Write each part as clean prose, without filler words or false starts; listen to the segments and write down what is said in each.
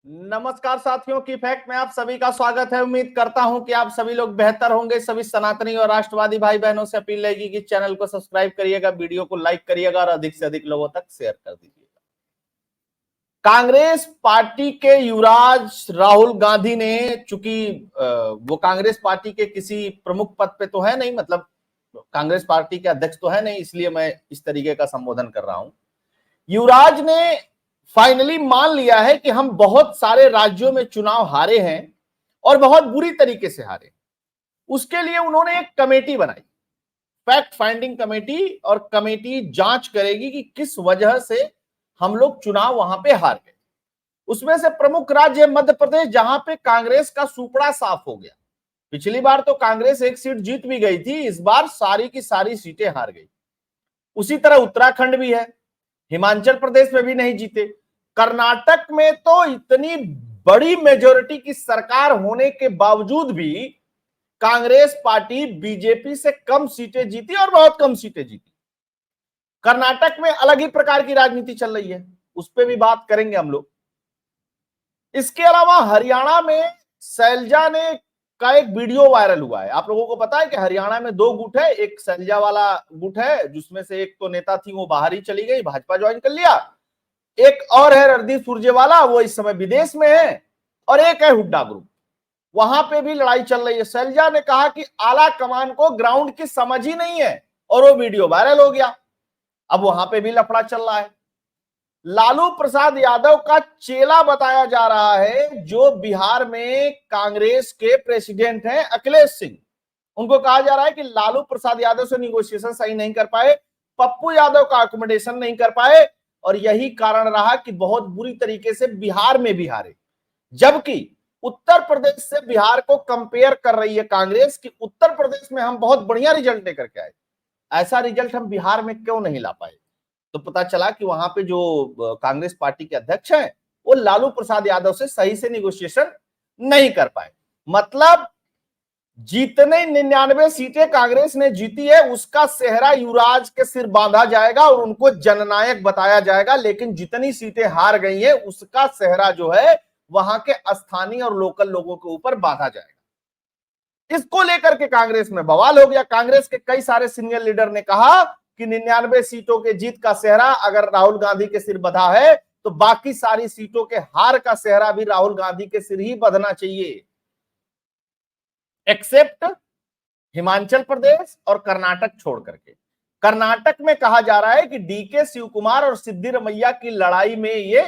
नमस्कार साथियों की फैक्ट में आप सभी का स्वागत है। उम्मीद करता हूं कि आप सभी लोग बेहतर होंगे। सभी सनातनी और राष्ट्रवादी भाई बहनों से अपील रहेगी कि चैनल को सब्सक्राइब करिएगा, वीडियो को लाइक करिएगा और अधिक से अधिक लोगों तक शेयर कर दीजिएगा। कांग्रेस पार्टी के युवराज राहुल गांधी ने, चूंकि वो कांग्रेस पार्टी के किसी प्रमुख पद पे तो है नहीं, मतलब कांग्रेस पार्टी के अध्यक्ष तो है नहीं, इसलिए मैं इस तरीके का संबोधन कर रहा हूं। युवराज ने फाइनली मान लिया है कि हम बहुत सारे राज्यों में चुनाव हारे हैं और बहुत बुरी तरीके से हारे। उसके लिए उन्होंने एक कमेटी बनाई, फैक्ट फाइंडिंग कमेटी, और कमेटी जांच करेगी कि किस वजह से हम लोग चुनाव वहां पे हार गए। उसमें से प्रमुख राज्य मध्य प्रदेश, जहां पे कांग्रेस का सुपड़ा साफ हो गया। पिछली बार तो कांग्रेस एक सीट जीत भी गई थी, इस बार सारी की सारी सीटें हार गई। उसी तरह उत्तराखंड भी है, हिमाचल प्रदेश में भी नहीं जीते। कर्नाटक में तो इतनी बड़ी मेजोरिटी की सरकार होने के बावजूद भी कांग्रेस पार्टी बीजेपी से कम सीटें जीती और बहुत कम सीटें जीती। कर्नाटक में अलग ही प्रकार की राजनीति चल रही है, उस पर भी बात करेंगे हम लोग। इसके अलावा हरियाणा में शैलजा ने का एक वीडियो वायरल हुआ है। आप लोगों को पता है कि हरियाणा में दो गुट है, एक शैलजा वाला गुट है जिसमें से एक तो नेता थी वो बाहर ही चली गई, भाजपा ज्वाइन कर लिया। एक और है रणदीप सुरजेवाला, वो इस समय विदेश में है। और एक है हुड्डा ग्रुप, वहां पे भी लड़ाई चल रही है। शैलजा ने कहा कि आला कमान को ग्राउंड की समझ ही नहीं है, और वो वीडियो वायरल हो गया। अब वहां पे भी लफड़ा चल रहा है। लालू प्रसाद यादव का चेला बताया जा रहा है जो बिहार में कांग्रेस के प्रेसिडेंट हैं, अखिलेश सिंह। उनको कहा जा रहा है कि लालू प्रसाद यादव से निगोशिएशन सही नहीं कर पाए, पप्पू यादव का अकोमोडेशन नहीं कर पाए, और यही कारण रहा कि बहुत बुरी तरीके से बिहार में भी हारे। जबकि उत्तर प्रदेश से बिहार को कंपेयर कर रही है कांग्रेस कि उत्तर प्रदेश में हम बहुत बढ़िया रिजल्ट लेकर के आए, ऐसा रिजल्ट हम बिहार में क्यों नहीं ला पाए। तो पता चला कि वहां पे जो कांग्रेस पार्टी के अध्यक्ष हैं वो लालू प्रसाद यादव से सही से निगोशिएशन नहीं कर पाए। मतलब जितने 99 सीटें कांग्रेस ने जीती है उसका सेहरा युवराज के सिर बांधा जाएगा और उनको जननायक बताया जाएगा, लेकिन जितनी सीटें हार गई है उसका सेहरा जो है वहां के स्थानीय और लोकल लोगों के ऊपर बांधा जाएगा। इसको लेकर के कांग्रेस में बवाल हो गया। कांग्रेस के कई सारे सीनियर लीडर ने कहा कि 99 सीटों के जीत का सेहरा अगर राहुल गांधी के सिर बंधा है तो बाकी सारी सीटों के हार का सेहरा भी राहुल गांधी के सिर ही बंधना चाहिए, एक्सेप्ट हिमाचल प्रदेश और कर्नाटक छोड़ करके। कर्नाटक में कहा जा रहा है कि डीके शिव कुमार और सिद्धिरमैया की लड़ाई में ये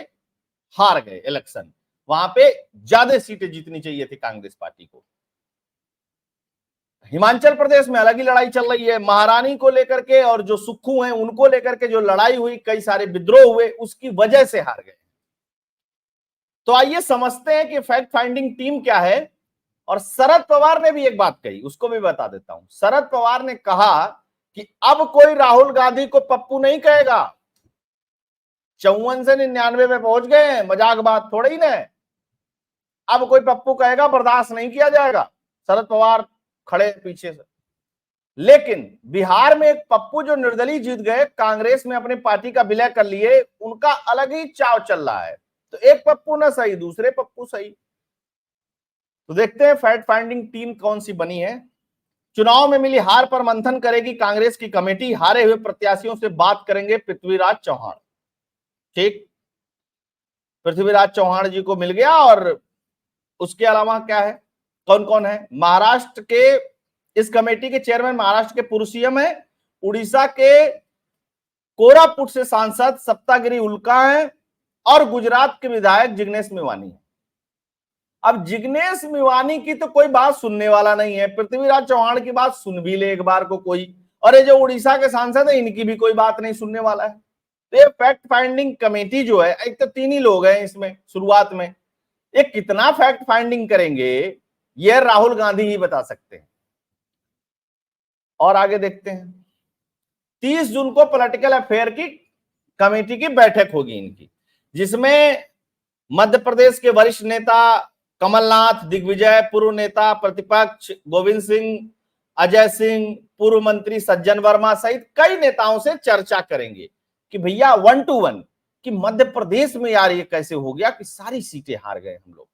हार गए इलेक्शन। वहां पे ज्यादा सीटें जीतनी चाहिए थी कांग्रेस पार्टी को। हिमाचल प्रदेश में अलग ही लड़ाई चल रही है, महारानी को लेकर के और जो सुक्खू हैं उनको लेकर के जो लड़ाई हुई, कई सारे विद्रोह हुए, उसकी वजह से हार गए। तो आइए समझते हैं कि फैक्ट फाइंडिंग टीम क्या है। और शरद पवार ने भी एक बात कही, उसको भी बता देता हूं। शरद पवार ने कहा कि अब कोई राहुल गांधी को पप्पू नहीं कहेगा। 54 से 99 में पहुंच गए हैं, मजाक बात थोड़ी ना है। अब कोई पप्पू कहेगा बर्दाश्त नहीं किया जाएगा। शरद पवार खड़े पीछे से। लेकिन बिहार में एक पप्पू जो निर्दलीय जीत गए, कांग्रेस में अपनी पार्टी का विलय कर लिए, उनका अलग ही चाव चल रहा है। तो एक पप्पू ना सही, दूसरे पप्पू सही। तो देखते हैं फैक्ट फाइंडिंग टीम कौन सी बनी है। चुनाव में मिली हार पर मंथन करेगी कांग्रेस की कमेटी, हारे हुए प्रत्याशियों से बात करेंगे पृथ्वीराज चौहान। ठीक, पृथ्वीराज चौहान जी को मिल गया। और उसके अलावा क्या है, कौन कौन है? महाराष्ट्र के इस कमेटी के चेयरमैन महाराष्ट्र के पूर्व सीएम है, उड़ीसा के कोरापुट से सांसद सप्तागिरी उल्का है, और गुजरात के विधायक जिग्नेश मेवानी है। अब जिग्नेश मेवानी की तो कोई बात सुनने वाला नहीं है, पृथ्वीराज चौहान की बात सुन भी ले एक बार को कोई, और ये जो उड़ीसा के सांसद है इनकी भी कोई बात नहीं सुनने वाला है। तो ये फैक्ट फाइंडिंग कमेटी जो है, एक तो 3 ही लोग हैं इसमें शुरुआत में, ये कितना फैक्ट फाइंडिंग करेंगे ये राहुल गांधी ही बता सकते हैं। और आगे देखते हैं। 30 जून को पॉलिटिकल अफेयर की कमेटी की बैठक होगी इनकी, जिसमें मध्य प्रदेश के वरिष्ठ नेता कमलनाथ, दिग्विजय, पूर्व नेता प्रतिपक्ष गोविंद सिंह, अजय सिंह, पूर्व मंत्री सज्जन वर्मा सहित कई नेताओं से चर्चा करेंगे कि भैया 1 to 1 कि मध्य प्रदेश में यार ये कैसे हो गया कि सारी सीटें हार गए हम लोग।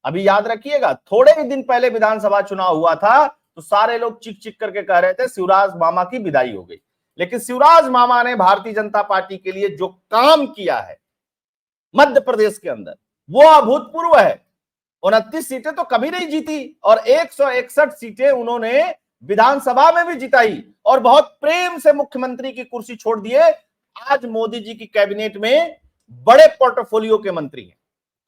अभी याद रखिएगा, थोड़े ही दिन पहले विधानसभा चुनाव हुआ था तो सारे लोग चिक चिक करके कह रहे थे शिवराज मामा की विदाई हो गई, लेकिन शिवराज मामा ने भारतीय जनता पार्टी के लिए जो काम किया है मध्य प्रदेश के अंदर वो अभूतपूर्व है। 29 सीटें तो कभी नहीं जीती और 161 सीटें उन्होंने विधानसभा में भी जिताई और बहुत प्रेम से मुख्यमंत्री की कुर्सी छोड़ दिए। आज मोदी जी की कैबिनेट में बड़े पोर्टफोलियो के मंत्री हैं।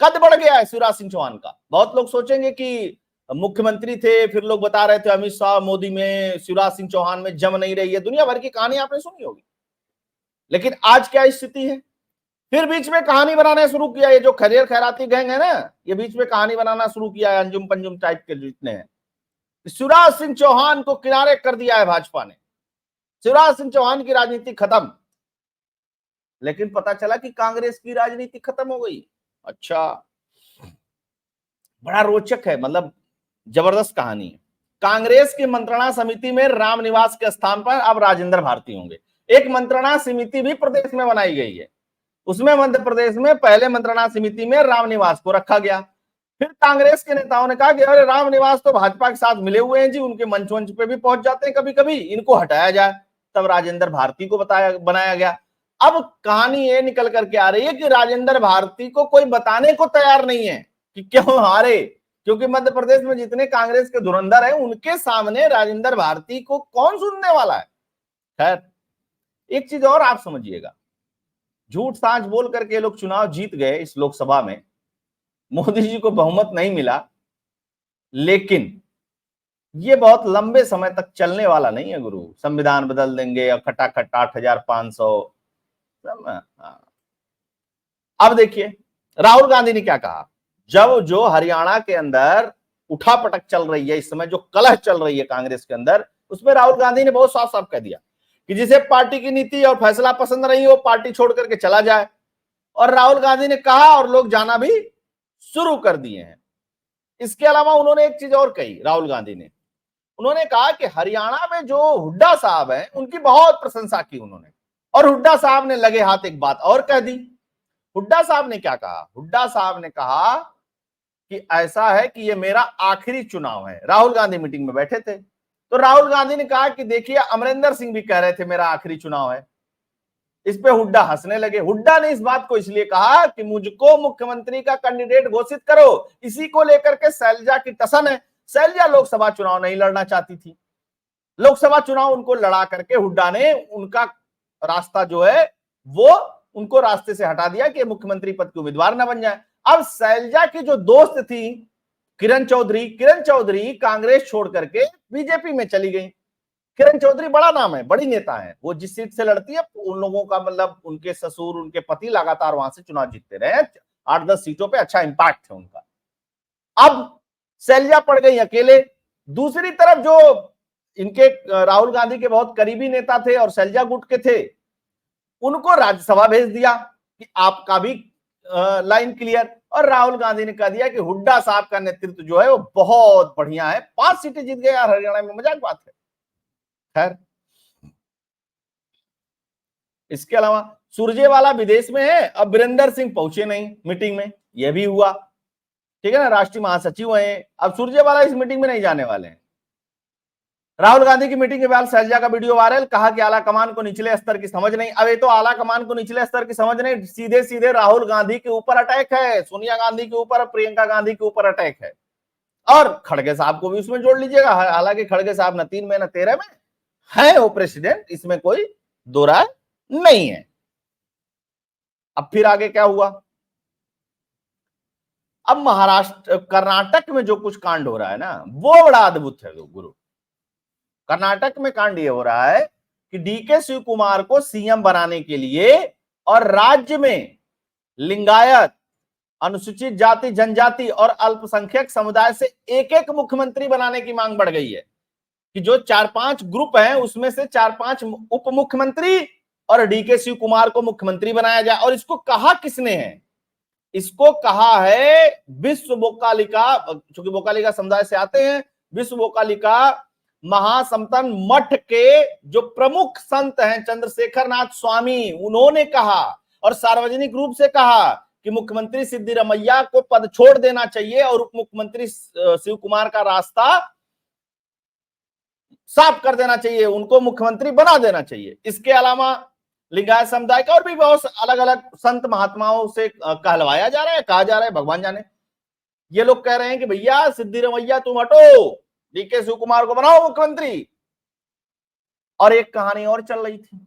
कद बढ़ गया है शिवराज सिंह चौहान का। बहुत लोग सोचेंगे कि मुख्यमंत्री थे, फिर लोग बता रहे थे अमित शाह मोदी में, शिवराज सिंह चौहान में जम नहीं रही है, दुनिया भर की कहानी आपने सुनी होगी। लेकिन आज क्या स्थिति है? फिर बीच में कहानी बनाना शुरू किया, ये जो खैरियर खैराती गैंग है ना, ये बीच में कहानी बनाना शुरू किया है, अंजुम पंजुम टाइप के जितने हैं। शिवराज सिंह चौहान को किनारे कर दिया है भाजपा ने, शिवराज सिंह चौहान की राजनीति खत्म। लेकिन पता चला कि कांग्रेस की राजनीति खत्म हो गई। अच्छा, बड़ा रोचक है, मतलब जबरदस्त कहानी है। कांग्रेस की मंत्रणा समिति में रामनिवास के स्थान पर अब राजेंद्र भारती होंगे। एक मंत्रणा समिति भी प्रदेश में बनाई गई है, उसमें मध्य प्रदेश में पहले मंत्रणा समिति में रामनिवास को रखा गया। फिर कांग्रेस के नेताओं ने कहा कि अरे रामनिवास तो भाजपा के साथ मिले हुए हैं जी, उनके मंच वंच पे भी पहुंच जाते हैं कभी कभी, इनको हटाया जाए। तब राजेंद्र भारती को बनाया गया। अब कहानी ये निकल करके आ रही है कि राजेंद्र भारती को कोई बताने को तैयार नहीं है कि क्यों हारे, क्योंकि मध्य प्रदेश में जितने कांग्रेस के धुरंधर हैं उनके सामने राजेंद्र भारती को कौन सुनने वाला है। खैर, एक चीज और आप समझिएगा, झूठ सांच बोल करके लोग चुनाव जीत गए इस लोकसभा में, मोदी जी को बहुमत नहीं मिला, लेकिन ये बहुत लंबे समय तक चलने वाला नहीं है गुरु। संविधान बदल देंगे और खटाखट 8,500। अब देखिए राहुल गांधी ने क्या कहा, जब जो हरियाणा के अंदर उठापटक चल रही है इस समय, जो कलह चल रही है कांग्रेस के अंदर, उसमें राहुल गांधी ने बहुत साफ साफ कह दिया कि जिसे पार्टी की नीति और फैसला पसंद नहीं हो पार्टी छोड़ करके चला जाए। और राहुल गांधी ने कहा और लोग जाना भी शुरू कर दिए हैं। इसके अलावा उन्होंने एक चीज और कही, राहुल गांधी ने, उन्होंने कहा कि हरियाणा में जो हुड्डा साहब हैं उनकी बहुत प्रशंसा की उन्होंने, और हुड्डा साहब ने लगे हाथ एक बात और कह दी। हुड्डा साहब ने क्या कहा? हुड्डा साहब ने कहा कि ऐसा है कि ये मेरा आखिरी चुनाव है। राहुल गांधी मीटिंग में बैठे थे तो राहुल गांधी ने कहा कि देखिए अमरिंदर सिंह भी कह रहे थे मेरा आखिरी चुनाव है। इस पे हुड्डा हंसने लगे। हुड्डा ने इस बात को इसलिए कहा कि मुझको मुख्यमंत्री का कैंडिडेट घोषित करो, इसी को लेकर के शैलजा की टसन है। शैलजा लोकसभा चुनाव नहीं लड़ना चाहती थी, लोकसभा चुनाव उनको लड़ा करके हुड्डा ने उनका रास्ता जो है वो उनको रास्ते से हटा दिया कि मुख्यमंत्री पद के उम्मीदवार न बन जाए। अब शैलजा की जो दोस्त थी किरण चौधरी कांग्रेस छोड़ करके बीजेपी में चली गई। किरण चौधरी बड़ा नाम है, बड़ी नेता है, वो जिस सीट से लड़ती है उन लोगों का, मतलब उनके ससुर उनके पति लगातार वहां से चुनाव जीतते रहे, 8-10 सीटों पे अच्छा इंपैक्ट है उनका। अब शैलजा पड़ गई अकेले। दूसरी तरफ जो इनके राहुल गांधी के बहुत करीबी नेता थे और शैलजा गुट के थे, उनको राज्यसभा भेज दिया कि आपका भी लाइन क्लियर। और राहुल गांधी ने कह दिया कि हुड्डा साहब का नेतृत्व जो है वो बहुत बढ़िया है। 5 सीटें जीत गए यार हरियाणा में, मजाक बात है। खैर, इसके अलावा सुरजेवाला विदेश में है, अब वीरेंद्र सिंह पहुंचे नहीं मीटिंग में, यह भी हुआ, ठीक है ना, राष्ट्रीय महासचिव हैं, अब सुरजेवाला इस मीटिंग में नहीं जाने वाले हैं। राहुल गांधी की मीटिंग के बाद शैलजा का वीडियो वायरल, कहा कि आला कमान को निचले स्तर की समझ नहीं। अब ये तो आला कमान को निचले स्तर की समझ नहीं, सीधे सीधे राहुल गांधी के ऊपर अटैक है, सोनिया गांधी के ऊपर, प्रियंका गांधी के ऊपर अटैक है। और खड़गे साहब को भी उसमें जोड़ लीजिएगा, हालांकि खड़गे साहब न 3 में न 13 में है वो प्रेसिडेंट, इसमें कोई दो राय नहीं है। अब फिर आगे क्या हुआ? अब महाराष्ट्र कर्नाटक में जो कुछ कांड हो रहा है ना वो बड़ा अद्भुत है गुरु। कर्नाटक में कांड ये हो रहा है कि डीके शिव कुमार को सीएम बनाने के लिए और राज्य में लिंगायत, अनुसूचित जाति जनजाति और अल्पसंख्यक समुदाय से एक मुख्यमंत्री बनाने की मांग बढ़ गई है कि जो 4-5 ग्रुप हैं उसमें से 4-5 उप मुख्यमंत्री और डीके शिव कुमार को मुख्यमंत्री बनाया जाए। और इसको कहा किसने है? इसको कहा है विश्व बोकालिका, चूंकि बोकालिका समुदाय से आते हैं, विश्व बोकालिका महासंतन मठ के जो प्रमुख संत हैं चंद्रशेखर नाथ स्वामी, उन्होंने कहा। और सार्वजनिक रूप से कहा कि मुख्यमंत्री सिद्धिरमैया को पद छोड़ देना चाहिए और उप मुख्यमंत्री शिव कुमार का रास्ता साफ कर देना चाहिए, उनको मुख्यमंत्री बना देना चाहिए। इसके अलावा लिंगायत समुदाय का और भी बहुत अलग अलग संत महात्माओं से कहलवाया जा रहा है, कहा जा रहा है, भगवान जाने। ये लोग कह रहे हैं कि भैया सिद्धिरमैया तुम हटो, डीके शिव कुमार को बनाओ मुख्यमंत्री। और एक कहानी और चल रही थी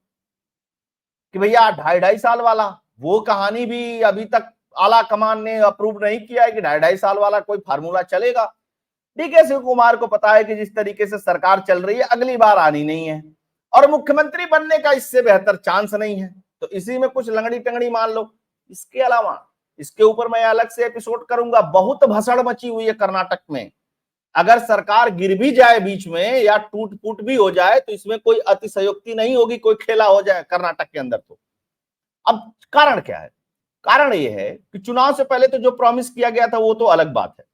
कि भैया 2.5 साल वाला, वो कहानी भी अभी तक आला कमान ने अप्रूव नहीं किया है कि 2.5 साल वाला कोई फार्मूला चलेगा। डीके शिव कुमार को पता है कि जिस तरीके से सरकार चल रही है अगली बार आनी नहीं है और मुख्यमंत्री बनने का इससे बेहतर चांस नहीं है, तो इसी में कुछ लंगड़ी टंगड़ी मान लो। इसके अलावा इसके ऊपर मैं अलग से एपिसोड करूंगा। बहुत भसड़ मची हुई है कर्नाटक में। अगर सरकार गिर भी जाए बीच में या टूट फूट भी हो जाए तो इसमें कोई अतिशयोक्ति नहीं होगी, कोई खेला हो जाए कर्नाटक के अंदर। तो अब कारण क्या है? कारण यह है कि चुनाव से पहले तो जो प्रॉमिस किया गया था वो तो अलग बात है,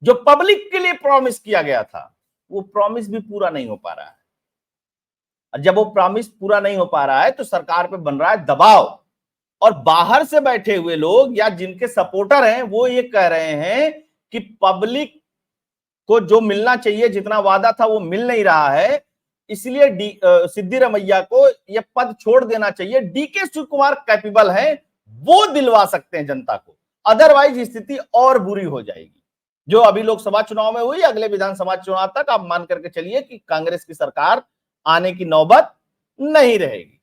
जो पब्लिक के लिए प्रॉमिस किया गया था वो प्रॉमिस भी पूरा नहीं हो पा रहा है। और जब वो प्रॉमिस पूरा नहीं हो पा रहा है तो सरकार पे बन रहा है दबाव, और बाहर से बैठे हुए लोग या जिनके सपोर्टर हैं वो ये कह रहे हैं कि पब्लिक को जो मिलना चाहिए, जितना वादा था वो मिल नहीं रहा है, इसलिए सिद्धिरमैया को यह पद छोड़ देना चाहिए। डीके शिव कुमार कैपेबल हैं, वो दिलवा सकते हैं जनता को, अदरवाइज स्थिति और बुरी हो जाएगी। जो अभी लोकसभा चुनाव में हुई, अगले विधानसभा चुनाव तक आप मान करके चलिए कि कांग्रेस की सरकार आने की नौबत नहीं रहेगी।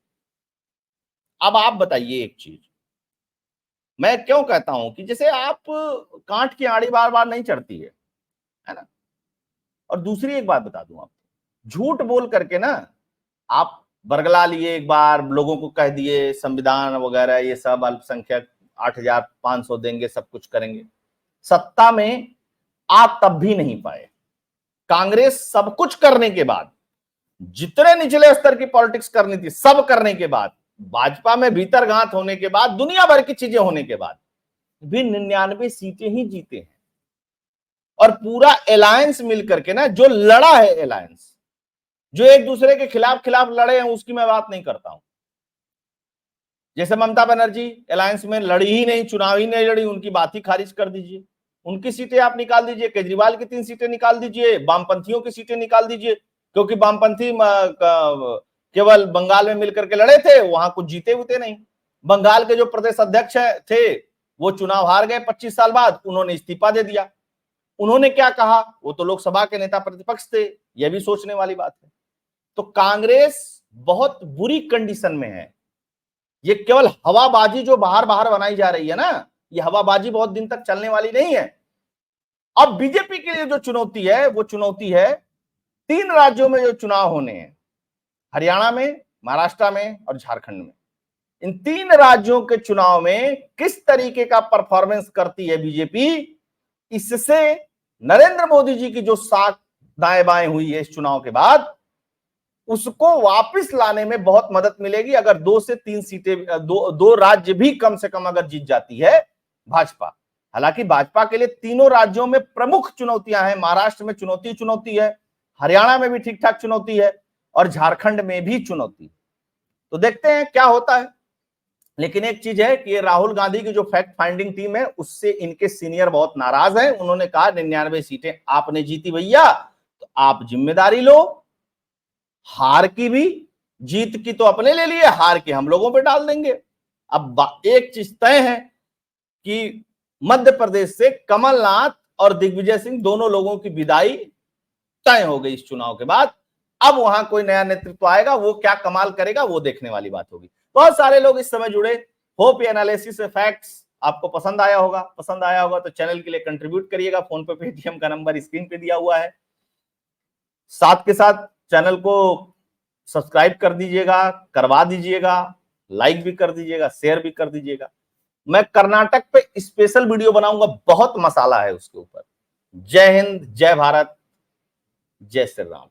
अब आप बताइए एक चीज, मैं क्यों कहता हूं कि जैसे आप कांट की आड़ी बार बार नहीं चढ़ती है ना। और दूसरी एक बात बता दूं आपको, झूठ बोल करके ना आप बरगला लिए, एक बार लोगों को कह दिए संविधान वगैरह ये सब अल्पसंख्यक 8,500 देंगे, सब कुछ करेंगे। सत्ता में आप तब भी नहीं पाए। कांग्रेस सब कुछ करने के बाद, जितने निचले स्तर की पॉलिटिक्स करनी थी सब करने के बाद, भाजपा में भीतर गांठ होने के बाद, दुनिया भर की चीजें होने के बाद भी 99 सीटें ही जीते हैं। और पूरा अलायंस मिलकर के ना, जो लड़ा है अलायंस, जो एक दूसरे के खिलाफ लड़े हैं उसकी मैं बात नहीं करता हूं। जैसे ममता बनर्जी अलायंस में लड़ी ही नहीं, चुनाव ही नहीं लड़ी, उनकी बात ही खारिज कर दीजिए, उनकी सीटें आप निकाल दीजिए, केजरीवाल की 3 सीटें निकाल दीजिए, वामपंथियों की सीटें निकाल दीजिए, क्योंकि वामपंथी केवल बंगाल में मिलकर के लड़े थे, वहां कुछ जीते हुए नहीं। बंगाल के जो प्रदेश अध्यक्ष थे वो चुनाव हार गए 25 साल बाद, उन्होंने इस्तीफा दे दिया। उन्होंने क्या कहा? वो तो लोकसभा के नेता प्रतिपक्ष थे, यह भी सोचने वाली बात है। तो कांग्रेस बहुत बुरी कंडीशन में है। ये केवल हवाबाजी जो बाहर बाहर बनाई जा रही है ना, ये हवाबाजी बहुत दिन तक चलने वाली नहीं है। अब बीजेपी के लिए जो चुनौती है वो चुनौती है 3 राज्यों में जो चुनाव होने हैं, हरियाणा में, महाराष्ट्र में और झारखंड में। इन 3 राज्यों के चुनाव में किस तरीके का परफॉर्मेंस करती है बीजेपी, इससे नरेंद्र मोदी जी की जो साख दाएं बाएं हुई है इस चुनाव के बाद, उसको वापस लाने में बहुत मदद मिलेगी। अगर 2 से 3 सीटें, दो राज्य भी कम से कम अगर जीत जाती है भाजपा। हालांकि भाजपा के लिए तीनों राज्यों में प्रमुख चुनौतियां हैं। महाराष्ट्र में चुनौती है, हरियाणा में भी ठीक ठाक चुनौती है और झारखंड में भी चुनौती। तो देखते हैं क्या होता है। लेकिन एक चीज है कि राहुल गांधी की जो फैक्ट फाइंडिंग टीम है उससे इनके सीनियर बहुत नाराज हैं। उन्होंने कहा 99 सीटें आपने जीती भैया, तो आप जिम्मेदारी लो। हार की भी, जीत की तो अपने ले लिए, हार की हम लोगों पे डाल देंगे। अब एक चीज तय है कि मध्य प्रदेश से कमलनाथ और दिग्विजय सिंह दोनों लोगों की विदाई तय हो गई इस चुनाव के बाद। अब वहां कोई नया नेतृत्व आएगा, वो क्या कमाल करेगा वो देखने वाली बात होगी। बहुत सारे लोग इस समय जुड़े। होप ये एनालिसिस फैक्ट्स आपको पसंद आया होगा तो चैनल के लिए कंट्रीब्यूट करिएगा। फोन पे पेटीएम का नंबर स्क्रीन पे दिया हुआ है। साथ के साथ चैनल को सब्सक्राइब कर दीजिएगा, करवा दीजिएगा, लाइक भी कर दीजिएगा, शेयर भी कर दीजिएगा। मैं कर्नाटक पे स्पेशल वीडियो बनाऊंगा, बहुत मसाला है उसके ऊपर। जय हिंद, जय भारत, जय श्री राम।